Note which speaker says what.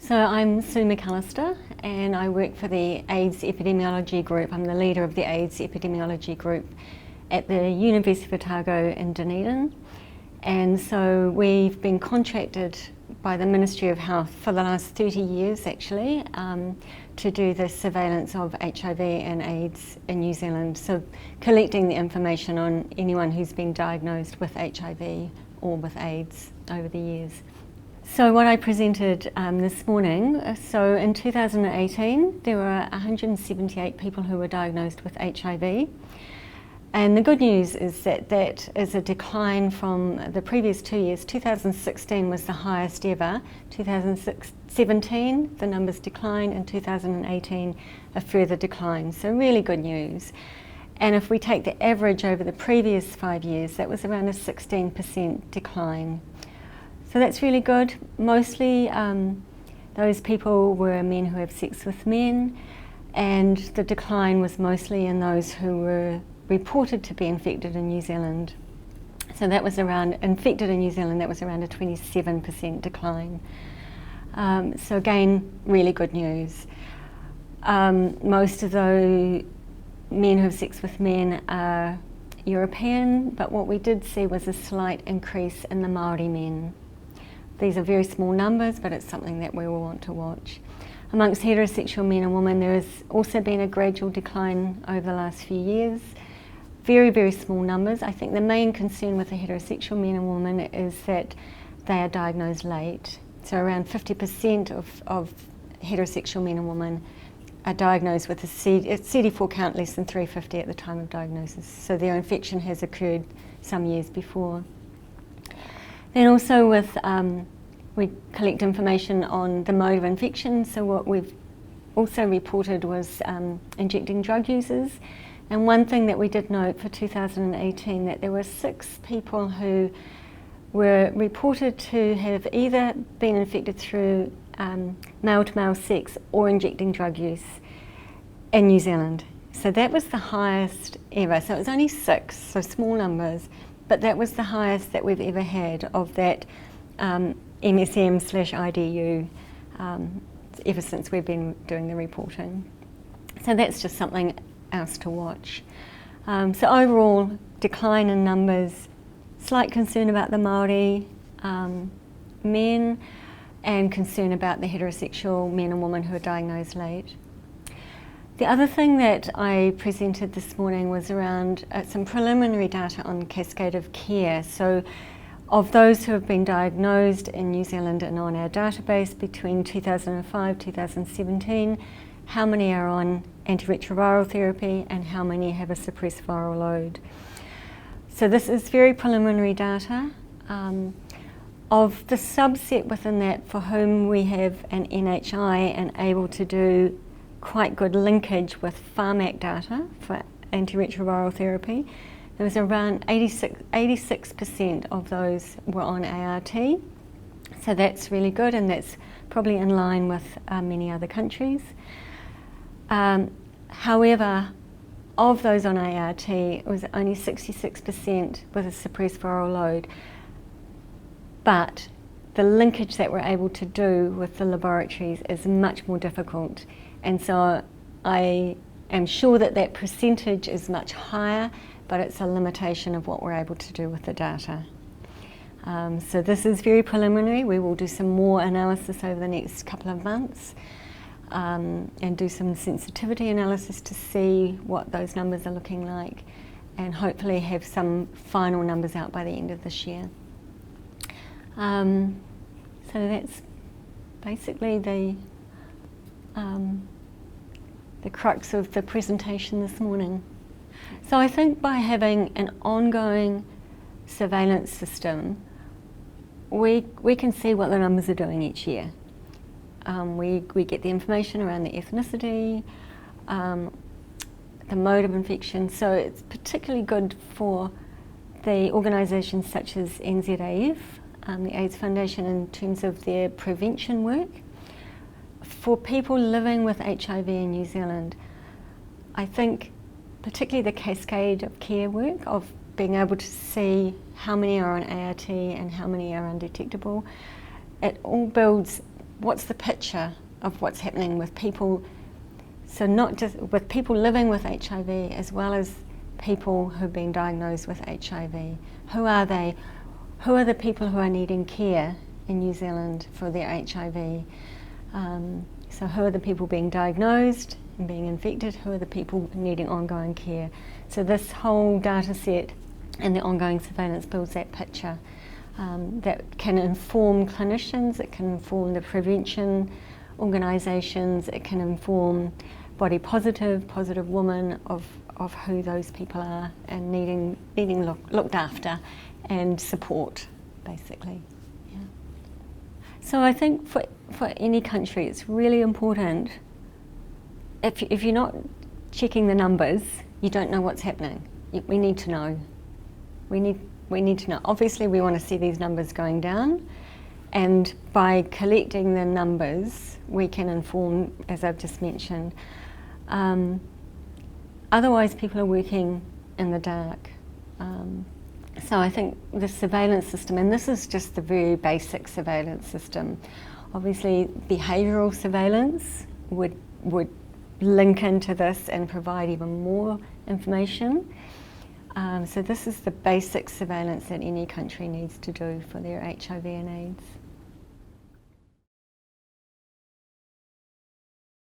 Speaker 1: So I'm Sue McAllister and I work for the AIDS Epidemiology group. I'm the leader of the AIDS Epidemiology group at the University of Otago in Dunedin. And so we've been contracted by the Ministry of Health for the last 30 years actually to do the surveillance of HIV and AIDS in New Zealand. So collecting the information on anyone who's been diagnosed with HIV or with AIDS over the years. So what I presented this morning, so in 2018 there were 178 people who were diagnosed with HIV, and the good news is that that is a decline from the previous 2 years. 2016 was the highest ever, 2017 the numbers declined, and 2018 a further decline, so really good news. And if we take the average over the previous 5 years, that was around a 16% decline. So that's really good. Mostly those people were men who have sex with men, and the decline was mostly in those who were reported to be infected in New Zealand. So that was around, infected in New Zealand, that was around a 27% decline. So again, really good news. Most of those men who have sex with men are European, but what we did see was a slight increase in the Māori men. These are very small numbers, but it's something that we will want to watch. Amongst heterosexual men and women, there has also been a gradual decline over the last few years. Very, very small numbers. I think the main concern with the heterosexual men and women is that they are diagnosed late. So around 50% of heterosexual men and women are diagnosed with a CD4 count less than 350 at the time of diagnosis. So their infection has occurred some years before. Then also with, we collect information on the mode of infection. So what we've also reported was injecting drug users. And one thing that we did note for 2018, that there were 6 people who were reported to have either been infected through male-to-male sex or injecting drug use in New Zealand. So that was the highest ever. So it was only 6, so small numbers. But that was the highest that we've ever had of that MSM/IDU ever since we've been doing the reporting. So that's just something else to watch. So overall, decline in numbers, slight concern about the Māori men, and concern about the heterosexual men and women who are diagnosed late. The other thing that I presented this morning was around some preliminary data on Cascade of care. So of those who have been diagnosed in New Zealand and on our database between 2005 2017, how many are on antiretroviral therapy and how many have a suppressed viral load. So this is very preliminary data. Of the subset within that for whom we have an NHI and able to do quite good linkage with pharmac data for antiretroviral therapy, there was around 86% of those were on ART. So that's really good, and that's probably in line with many other countries. However, of those on ART, it was only 66% with a suppressed viral load. But the linkage that we're able to do with the laboratories is much more difficult. And so I am sure that that percentage is much higher, but it's a limitation of what we're able to do with the data. So this is very preliminary. We will do some more analysis over the next couple of months and do some sensitivity analysis to see what those numbers are looking like, and hopefully have some final numbers out by the end of this year. So that's basically the crux of the presentation this morning. So I think by having an ongoing surveillance system, we can see what the numbers are doing each year. We get the information around the ethnicity, the mode of infection, so it's particularly good for the organisations such as NZAF, the AIDS Foundation, in terms of their prevention work. For people living with HIV in New Zealand, I think particularly the Cascade of care work, of being able to see how many are on ART and how many are undetectable, it all builds what's the picture of what's happening with people, so not just with people living with HIV as well as people who've been diagnosed with HIV. Who are they? Who are the people who are needing care in New Zealand for their HIV? So who are the people being diagnosed and being infected? Who are the people needing ongoing care? So this whole data set and the ongoing surveillance builds that picture that can inform clinicians, it can inform the prevention organisations, it can inform body positive women of who those people are and needing looked after and support, basically. Yeah. So I think for any country it's really important, if you're not checking the numbers, you don't know what's happening. We need to know. We need to know. Obviously we want to see these numbers going down, and by collecting the numbers we can inform, as I've just mentioned. Otherwise people are working in the dark. So I think the surveillance system, and this is just the very basic surveillance system. Obviously behavioural surveillance would link into this and provide even more information. So this is the basic surveillance that any country needs to do for their HIV and AIDS.